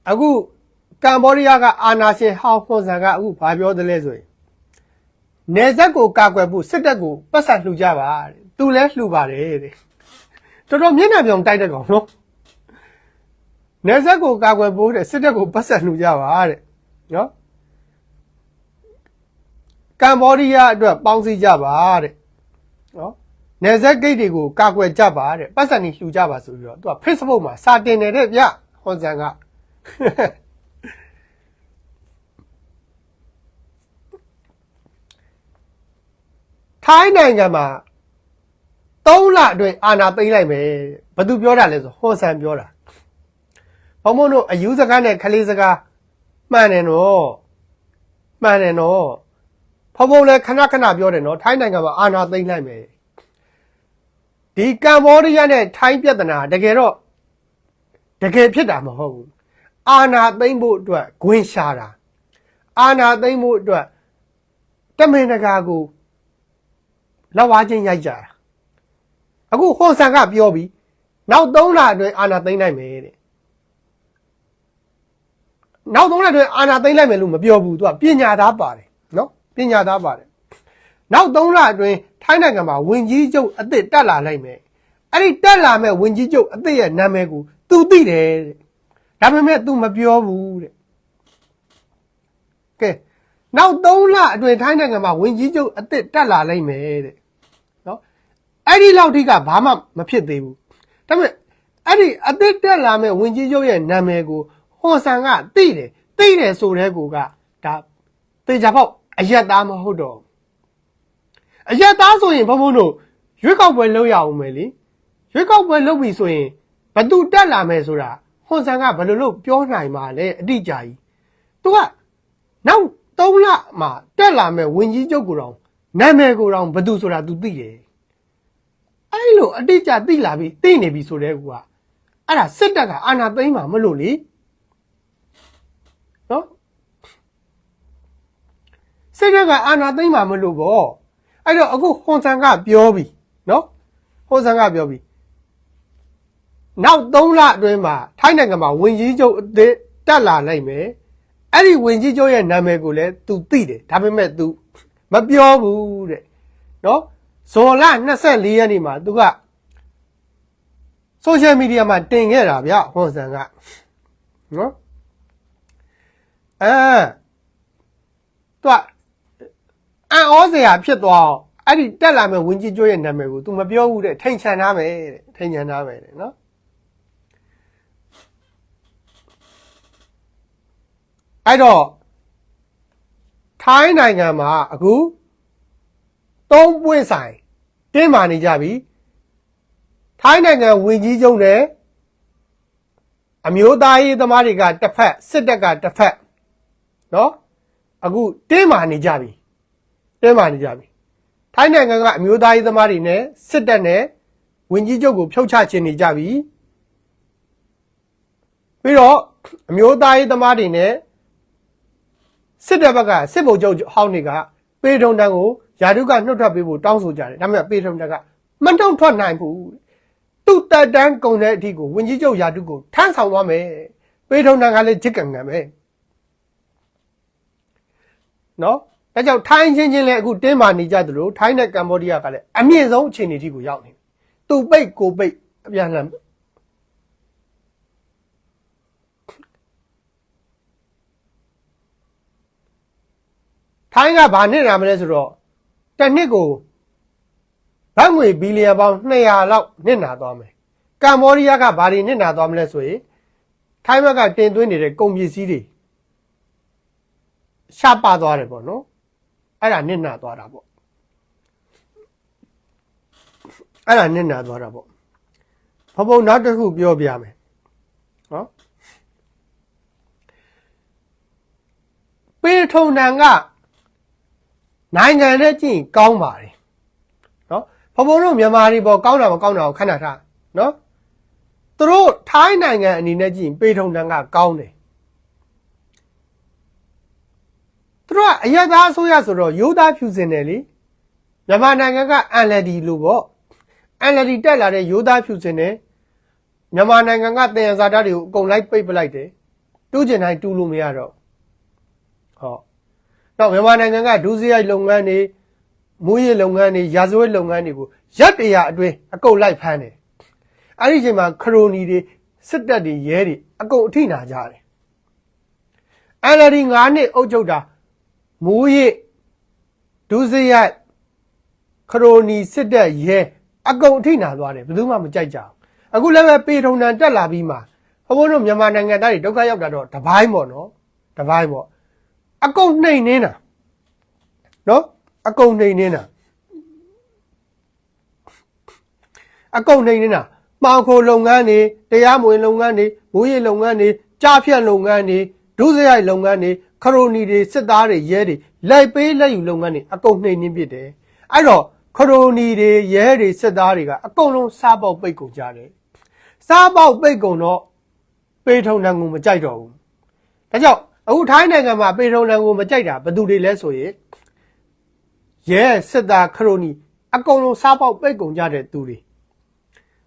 အခုကမ္ဘောဒီးယားကအာဏာရှင်ဟောင်းခွန်ဆန်ကအခုဘာပြောသလဲဆိုရင်နေဆက်ကိုကာကွယ်ဖို့စစ်တပ်ကိုပတ်စံလှူကြပါတဲ့သူလဲလှူပါတယ်တဲ့တော်တော်မျက်နှာပြောင်တိုက်တဲ့ကောင်နော်နေဆက်ကိုကာကွယ်ဖို့တဲ့စစ်တပ်ကိုပတ်စံလှူကြပါတဲ့နော်ကမ္ဘောဒီးယားအတွက်ပေါင်းစည်းကြပါတဲ့နော်နေဆက်ဂိတ်တွေကိုကာကွယ်ကြပါတဲ့ပတ်စံကြီးလှူကြပါဆိုပြီးတော့သူက Facebook မှာစာတင်နေတဲ့ဗျခွန်ဆန်ကထိုင်းနိုင်ငံမှာ3လအတွင်းအာဏာသိမ်းလိုက်မယ်ဘယ်သူပြောတာလဲဆိုဟွန်ဆန်ပြောတာဘုံဘုံတို့အယူစကားနဲ့ခလေးစကားမှန်တယ်နော်ဘုံဘုံလည်းခဏခဏပြောတယ်နော်ထိုင်းနိုင်ငံမှာအာဏာသိမ်းလိုက်မယ်ဒီကမ္ဘောဒီးယားနဲ့ထိုင်းပြဿနာတကယ်တော့တကယ်ဖြစ်တာမဟုတ်ဘူးအာဏာသိမ်းဖို့အတွက်ဂွင်ရှာတာအာဏာသိမ်းဖို့အတွက်တမင်တကာကိုလောက်ဝါချင်းရိုက်ကြတာအခုဟွန်ဆန်ကပြောပြီးနောက်3လအတွင်းအာဏာသိမ်းနိုင်မယ်တဲ့နောက်3လအတွင်းအာဏာသိမ်းလိုက်မယ်လို့မပြောဘူးသူကပညာသားပါတယ်နော်ပညာသားပါတယ်နောက်3လအတွင်းထိုင်းနိုင်ငံမှာဝင်ကြီးချုပ်အသစ်တက်လာလိုက်မယ်အဲ့ဒီတက်လာမဲ့ဝင်ကြီးချုပ်အသစ်ရဲ့နာမည်ကိုသူသိတယ်တဲ့ဒါပေမဲ့ तू မပြောဘူးတဲ့ကဲနောက်3လအတွင်းထိုင်းနိုင်ငံမှာဝင်ကြီးချုပ်အသစ်တက်လာလိုက်မယ်တဲ့နော်အဲ့ဒီလောက်ထိကဘာမှမဖြစ်သေးဘူးဒါပေမဲ့အဲ့ဒီအသစ်တက်လာမဲ့ဝင်ကြီးချုပ်ရဲ့နာမည်ကိုဟွန်ဆန်ကသိတယ်ဆိုတဲ့ကူကဒါတေချာပေါက်အယက်သားမဟုတ်တော့အယက်သားဆိုရင်ဘုံဘုံတို့ရွေးကောက်ပွဲလုပ်ရအောင်မယ်လေရွေးကောက်ပွဲလုပ်ပြီဆိုရင်ဘသူတက်လာမယ်ဆိုတာဟွန်ဆန်ကဘယ်လိုလုပ်ပြောနိုင်မှာလဲအတိအကျကြီးသူကနောက်3လမှာတက်လာမဲ့ဝင်ကြီးချုပ်ကိုတော့နာမည်ကိုတော့ဘသူဆိုတာ तू သိတယ်အဲ့လိုအတိအကျသိလာပြီသိနေပြီဆိုတဲ့ကူကအဲ့ဒါစစ်တပ်ကအာဏာသိမ်းမှာမလို့လေနော်စစ်တပ်ကအာဏာသိမ်းမှာမလို့ပေါ့အဲ့တော့အခုဟွန်ဆန်ကပြောပြီနော်ဟွန်ဆန်ကပြောပြီနောက်3လအတွင်းမှာထိုင်းနိုင်ငံမှာဝင်ကြီးချုပ်အသစ်တက်လာနိုင်မယ်အဲ့ဒီဝင်ကြီးချုပ်ရဲ့နာမည်ကိုလည်း तू သိတယ်ဒါပေမဲ့ तू မပြောဘူးတဲ့နော်ဇွန်လ24ရက်နေ့မှာ तू ကဆိုရှယ်မီဒီယာမှာတင်ခဲ့တာဗျဟွန်ဆန်ကနော်သူကအန်ဩစရာဖြစ်သွားအောင်အဲ့ဒီတက်လာမဲ့ဝင်ကြီးကျွေးရဲ့နာမည်ကို तू မပြောဘူးတဲ့ထိန်ချန်ထားမယ်တဲ့ထိန်ချန်ထားမယ်တဲ့နော်အဲ့တော့ထိုင်းနိုင်ငံမှာအခု3ပွင့်ဆိုင်တင်းမာနေကြပြီထိုင်းနိုင်ငံဝင်ကြီးချုပ်နဲ့အမျိုးသားရေးသမားတွေကတစ်ဖက်စစ်တပ်ကတစ်ဖက်နော်အခုတင်းမာနေကြပြီထိုင်းနိုင်ငံကအမျိုးသားရေးသမားတွေနဲ့စစ်တပ်နဲ့ဝင်ကြီးချုပ်ကိုဖြုတ်ချခြင်းနေကြပြီပြီးတော့အမျိုးသားရေးသမားတွေနဲ့စစ်တပ်ဘက်ကစစ်ဗိုလ်ချုပ်ဟောင်းတွေကပေထုံတန်းကိုယာတုကနှုတ်ထွက်ပေးဖို့တောင်းဆိုကြတယ်ဒါပေမဲ့ပေထုံတန်းကမနှုတ်ထွက်နိုင်ဘူးသူ့တက်တန်းကုန်တဲ့အထိကိုဝင်ကြီးချုပ်ယာတုကိုထမ်းဆောင်သွားမယ်ပေထုံတန်းကလည်းဂျစ်ကန်ကန်ပဲနော်ဒါကြောင့်ထိုင်းချင်းလည်းအခုတင်းမာနေကြသလိုထိုင်းနဲ့ကမ္ဘောဒီးယားကလည်းအမြင့်ဆုံးအခြေအနေထိကိုရောက်နေပြီသူပိတ်ကိုပိတ်အပြန်လှန်ထိုင်းကဘာနစ်နာမလဲဆိုတော့တစ်နှစ်ကိုဘတ်ငွေဘီလီယံပေါင်း200လောက်နစ်နာသွားမယ်ကမ္ဘောဒီးယားကဘာတွေနစ်နာသွားမလဲဆိုရင်ထိုင်းဘက်ကတင်သွင်းနေတဲ့ကုန်ပစ္စည်းတွေရှားပါသွားတယ်ပေါ့နော်အဲ့ဒါနစ်နာသွားတာပေါ့ဘုံနောက်တစ်ခုပြောပြမယ်နော်ပေထုံတန်ကနိုင်ငံနဲ့ကြည့်ကောင်းပါတယ်နော်ဘုံတို့မြန်မာတွေပေါ်ကောင်းတာမကောင်းတာကိုခဏထားနော်သူတို့ထိုင်းနိုင်ငံအနေနဲ့ကြည့်ပေထုံတန်ကကောင်းတယ်သူတို့ကအရသာအစိုးရဆိုတော့ရိုးသားဖြူစင်တယ်လေမြန်မာနိုင်ငံက NLD လို့ပေါ့ NLD တက်လာတဲ့ရိုးသားဖြူစင်တယ်မြန်မာနိုင်ငံကတင်ရဇာတာတွေကိုအကုန်လိုက်ပိတ်ပလိုက်တယ် တူးကျင်တိုင်းတူးလို့မရတော့ဟောတော့မြန်မာနိုင်ငံကဒုစရိုက်လုပ်ငန်းတွေမူးယစ်လုပ်ငန်းတွေရာဇဝတ်လုပ်ငန်းတွေကိုရက်တရာအတွင်းအကုန်လိုက်ဖမ်းတယ်အဲ့ဒီအချိန်မှာခရိုနီတွေစစ်တပ်တွေရဲတွေအကုန်အထိနာကြတယ်NLD 9 နှစ်အုပ်ချုပ်တာမူးယစ်ဒုစရိုက်ခရိုနီစစ်တပ်ရဲအကုန်အထိနာသွားတယ်ဘယ်သူမှမကြိုက်ကြဘူးအခုလည်းပဲပေထုံတန်တက်လာပြီးမှဘုံဘုံတို့မြန်မာနိုင်ငံသားတွေဒုက္ခရောက်တာတော့တပိုင်းပေါ့နော်တပိုင်းပေါ့အကုန်နှိမ်နေတာနော်အကုန်နှိမ်နေတာအကုန်နှိမ်နေတာမှောင်ခိုလုပ်ငန်းတွေတရားမဝင်လုပ်ငန်းတွေမူးယစ်လုပ်ငန်းတွေကြားဖြတ်လုပ်ငန်းတွေဒုစရိုက်လုပ်ငန်းတွေခရိုနီတွေစစ်သားတွေရဲတွေလိုက်ပေးလက်ယူလုပ်ငန်းတွေအကုန်နှိမ်နှင်းပစ်တယ်အဲ့တော့ခရိုနီတွေရဲတွေစစ်သားတွေကအကုန်လုံးစားပေါက်ပိတ်ကုန်ကြတယ်စားပေါက်ပိတ်ကုန်တော့ပေထုံတန်ကိုမကြိုက်တော့ဘူးဒါကြောင့်အခုထိုင်းနိုင်ငံမှာပေထုံတန်ကိုမကြိုက်တာဘယ်သူတွေလဲဆိုရင်ရဲစစ်သားခရိုနီအကုန်လုံးစားပေါက်ပိတ်ကုန်ကြတဲ့သူတွေ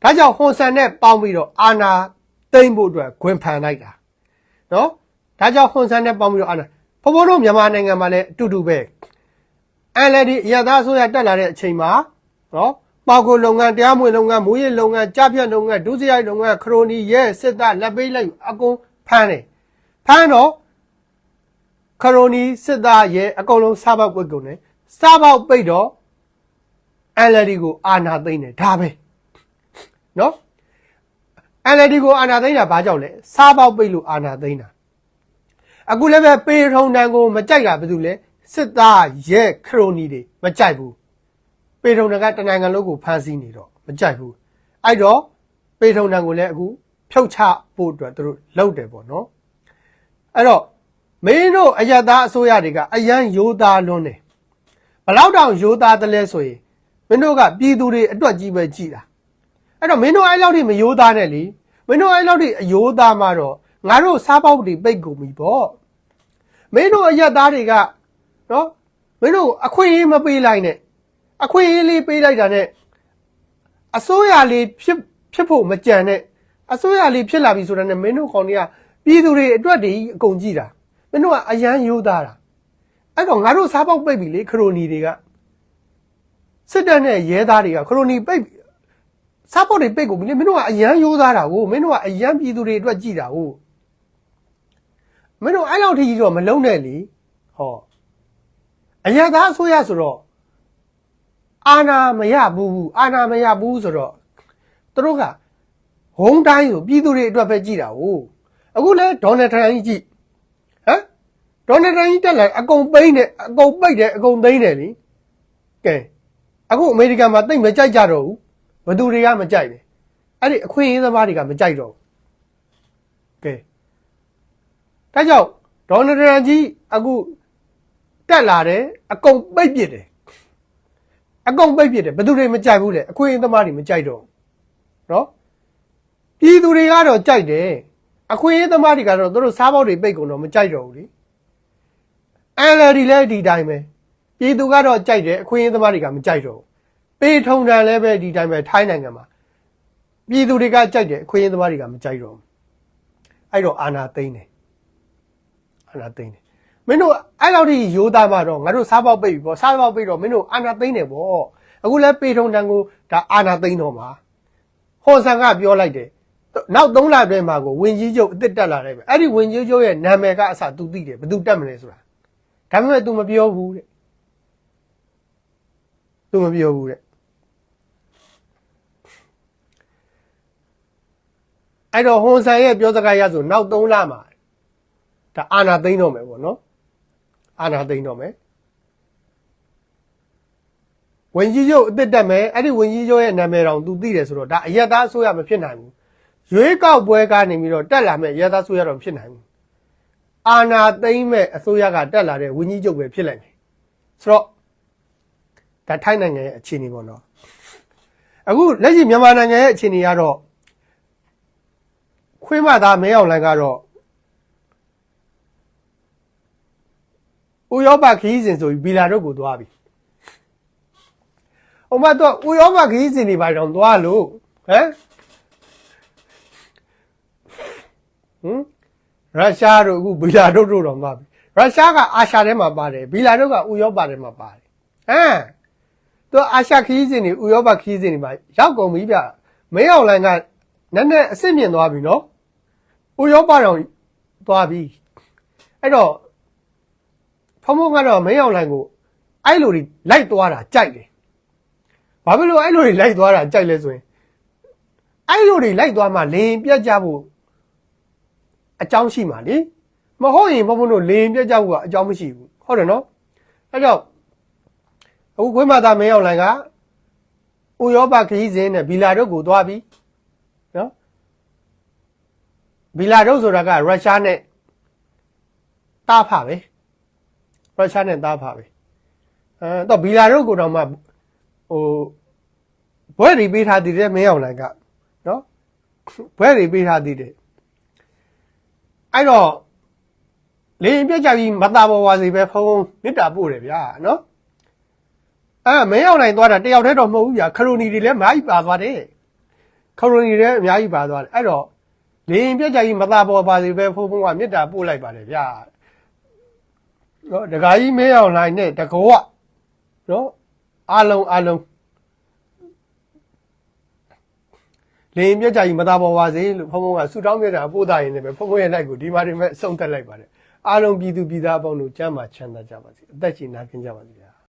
ဒါကြောင့်ဟွန်ဆန်နဲ့ပေါင်းပြီးတော့အာနာသိမ့်ဖို့အတွက်ခွင်ဖန်လိုက်တာနော်ဒါကြောင့်ဟွန်ဆန်နဲ့ပေါင်းပြီးတော့အာနာဘုံဘုံတို့မြန်မာနိုင်ငံမှာလည်းအတူတူပဲNLD အရသာဆိုရတက်လာတဲ့အချိန်မှာနော်ပေါကိုလုပ်ငန်းတရားမဝင်လုပ်ငန်းမူးယစ်လုပ်ငန်းကြားဖြတ်လုပ်ငန်းဒုစရိုက်လုပ်ငန်းခရိုနီရဲစစ်သားလက်ပေးလိုက်အကုန်ဖမ်းတယ်ဖမ်းတော့ခရိုနီစစ်သားရဲအကုန်လုံးစားပေါက်ပိတ်ကုန်တယ်စားပေါက်ပိတ်တော့ NLD ကိုအာဏာသိမ်းတယ်ဒါပဲနော် NLD ကိုအာဏာသိမ်းတာဘာကြောင့်လဲစားပေါက်ပိတ်လို့အာဏာသိမ်းတာအခုလည်းပဲပေထုံတန်ကိုမကြိုက်တာဘာလို့လဲစစ်သားရဲခရိုနီတွေမကြိုက်ဘူးပေထုံတန်ကတနိုင်ငံလုံးကိုဖမ်းဆီးနေတော့မကြိုက်ဘူးအဲ့တော့ပေထုံတန်ကိုလည်းအခုဖြုတ်ချဖို့အတွက်သူတို့လုပ်တယ်ပေါ့နော်အဲ့တော့မင်းတို့အယက်သားအစိုးရတွေကအရန်ရိုးသားလွန်းတယ်ဘလောက်တောင်ရိုးသားတယ်လဲဆိုရင်မင်းတို့ကပြည်သူတွေအတွက်ကြီးပဲကြည်တာအဲ့တော့မင်းတို့အဲ့လောက်ထိမရိုးသားနဲ့လीမင်းတို့အဲ့လောက်ထိအရိုးသားမှတော့ငါတို့စားပေါက်တွေပိတ်ကုန်ပြီပေါ့မင်းတို့အယက်သားတွေကနော်မင်းတို့အခွင့်အရေးမပေးလိုက်နဲ့အခွင့်အရေးလေးပေးလိုက်တာနဲ့အစိုးရလေးဖြစ်ဖို့မကြံနဲ့အစိုးရလေးဖြစ်လာပြီဆိုတာနဲ့မင်းတို့ခေါင်းတွေကပြည်သူတွေအတွက်တည်းအကုန်ကြည့်တာမင်းတို့ကအရန်ရိုးသားတာအဲ့တော့ငါတို့စားပေါက်ပိတ်ပြီလေခရိုနီတွေကစစ်တပ်နဲ့ရဲသားတွေကခရိုနီပိတ်စားပေါက်တွေပိတ်ကုန်ပြီလေမင်းတို့ကအရန်ရိုးသားတာကိုမင်းတို့ကအရန်ပြည်သူတွေအတွက်ကြည့်တာကိုမင်းတို့အဲ့လောက်ထိကြီးတော့မလုံးနဲ့လေဟောအရသာအစိုးရဆိုတော့အာဏာမရဘူးအာဏာမရဘူးဆိုတော့သူတို့ကဟုံတိုင်းဆိုပြည်သူတွေအတွက်ပဲကြည်တာ哦အခုလဲဒေါ်နယ်ထရန့်ကြီးကြည်ဟမ်ဒေါ်နယ်ထရန့်ကြီးတက်လာအကုန်ပိန်းတယ်အကုန်ပိတ်တယ်အကုန်သိမ်းတယ်လीကဲအခုအမေရိကန်မှာတိတ်မကြိုက်ကြတော့ဘူးဘသူတွေကမကြိုက်တယ်အဲ့ဒီအခွင့်အရေးသမားတွေကမကြိုက်တော့ဘူးကဲဒါကြောင့်ဒေါ်နယ်ထရန့်ကြီးအခုတက်လာတယ်အကုန်ပိတ်ပစ်တယ်အကုန်ပိတ်ပစ်တယ်ဘယ်သူတွေမကြိုက်ဘူးလေအခွင့်အရေးသမားတွေမကြိုက်တော့နော်ပြည်သူတွေကတော့ကြိုက်တယ်အခွင့်အရေးသမားတွေကတော့သူတို့စားပေါက်တွေပိတ်ကုန်တော့မကြိုက်တော့ဘူးလေ NLD လည်းဒီတိုင်းပဲပြည်သူကတော့ကြိုက်တယ်အခွင့်အရေးသမားတွေကမကြိုက်တော့ဘူးပေထုံတန်လည်းပဲဒီတိုင်းပဲထိုင်းနိုင်ငံမှာပြည်သူတွေကကြိုက်တယ်အခွင့်အရေးသမားတွေကမကြိုက်တော့ဘူးအဲ့တော့အာဏာသိမ်းတယ်အာဏာသိမ်းတယ်မင်းတို့အဲ့လောက်ထိရိုးသားမှတော့ငါတို့စားပေါက်ပိတ်ပြီပေါ့စားပေါက်ပိတ်တော့မင်းတို့အာဏာသိမ်းတယ်ပေါ့အခုလဲပေထုံတန်ကိုဒါအာဏာသိမ်းတော့မှာဟွန်ဆန်ကပြောလိုက်တယ်နောက်3လအတွင်းမှာကိုဝင်ကြီးချုပ်အစ်စ်တက်လာတယ်ပဲအဲ့ဒီဝင်ကြီးချုပ်ရဲ့နာမည်ကအစ तू သိတယ်ဘယ်သူတက်မလဲဆိုတာဒါပေမဲ့ तू မပြောဘူးတဲ့ तू မပြောဘူးတဲ့အဲ့တော့ဟွန်ဆန်ရဲ့ပြောစကားရဆိုနောက်3လမှာဒါအာဏာသိမ်းတော့မယ်ပေါ့နော်အာဏာသိမ်းတော့မယ်ဝင်ကြီးချုပ်အစ်စ်တက်မယ်အဲ့ဒီဝင်ကြီးချုပ်ရဲ့နာမည်တောင် तू သိတယ်ဆိုတော့ဒါအယက်သားအစိုးရမဖြစ်နိုင်ဘူးရွေးကောက်ပွဲကနေပြီးတော့တက်လာမဲ့အယက်သားအစိုးရတော့ဖြစ်နိုင်ဘူးအာဏာသိမ်းမဲ့အစိုးရကတက်လာတဲ့ဝင်ကြီးချုပ်ပဲဖြစ်လိုက်တယ်ဆိုတော့ဒါထိုင်းနိုင်ငံရဲ့အခြေအနေပေါ့နော်အခုလက်ရှိမြန်မာနိုင်ငံရဲ့အခြေအနေကတော့ခွေးမသားမဲအောင်လိုင်ကတော့ဥရောပခရီးစဉ်ဆိုပြီးဘီလာတို့ကိုသွားပြီ။ဟိုမှာတော့ဥရောပခရီးစဉ်တွေပါတော့သွားလို့ဟမ် ရုရှားတို့အခုဘီလာတို့တော့မှာပြီရုရှားကအာရှထဲမှာပါတယ်ဘီလာတို့ကဥရောပထဲမှာပါတယ်သူအာရှခီးစဉ်တွေဥရောပခီးစဉ်တွေပါရောက်ကုန်ပြီဗျမင်းအောင်လိုင်းကနည်းနည်းအစ်စ်မြင့်သွားပြီနော်ဥရောပတော့သွားပြီအဲ့တော့ဖုံဖုံကတော့မင်းအောင်လိုင်းကိုအဲ့လိုတွေလိုက်သွားတာကြိုက်တယ်ဘာဖြစ်လို့အဲ့လိုတွေလိုက်သွားတာကြိုက်လဲဆိုရင်အဲ့လိုတွေလိုက်သွားမှလင်းပြတ်ကြဖို့အကြောင်းရှိမှာလေမဟုတ်ရင်ဘုံဘုံတို့လင်းပြတ်ကြဖို့ကအကြောင်းမရှိဘူးဟုတ်တယ်နော်အဲ့တော့အခုခွေးမသားမင်းအောင်လိုင်းကဥရောပခရီးစဉ်နဲ့ဘီလာတို့ကိုသွားပြီနော်ဘီလာတို့ဆိုတာကရုရှားနဲ့တားဖပဲရုရှားနဲ့တားဖပဲတော့ဘီလာတို့ကိုတော့မှဘွဲတွေပေးထားတည်တဲ့မင်းအောင်လိုင်းကနော်ဘွဲတွေပေးထားတည်တယ်အဲ့တော့လေပြက်ကြပြီးမသားပေါ်ပါစေပဲဖုံးမေတ္တာပို့တယ်ဗျာနော်မင်းအောင်လိုင်းသွားတာတယောက်တည်းတော့မဟုတ်ဘူးဗျာခရိုနီတွေလည်းအများကြီးပါသွားတယ်ခရိုနီတွေလည်းအများကြီးပါသွားတယ်အဲ့တော့လေပြက်ကြပြီးမသားပေါ်ပါစေပဲဖုံးကမေတ္တာပို့လိုက်ပါတယ်ဗျာနော်ဒကာကြီးမင်းအောင်လိုင်းနဲ့တကောကနော်အားလုံးလင်းပြကြကြီးမသားပေါ်ပါစေလို့ဖုံဖုံကဆူတောင်းပြတာပို့တာရင်လည်းပဲဖုံဖုံရဲ့လိုက်ကိုဒီမှာတွေမဲ့အဆုံးသက်လိုက်ပါတယ်အားလုံးပြည်သူပြည်သားအပေါင်းတို့ကျမ်းမာချမ်းသာကြပါစေအသက်ရှင်နာခင်ကြပါစေ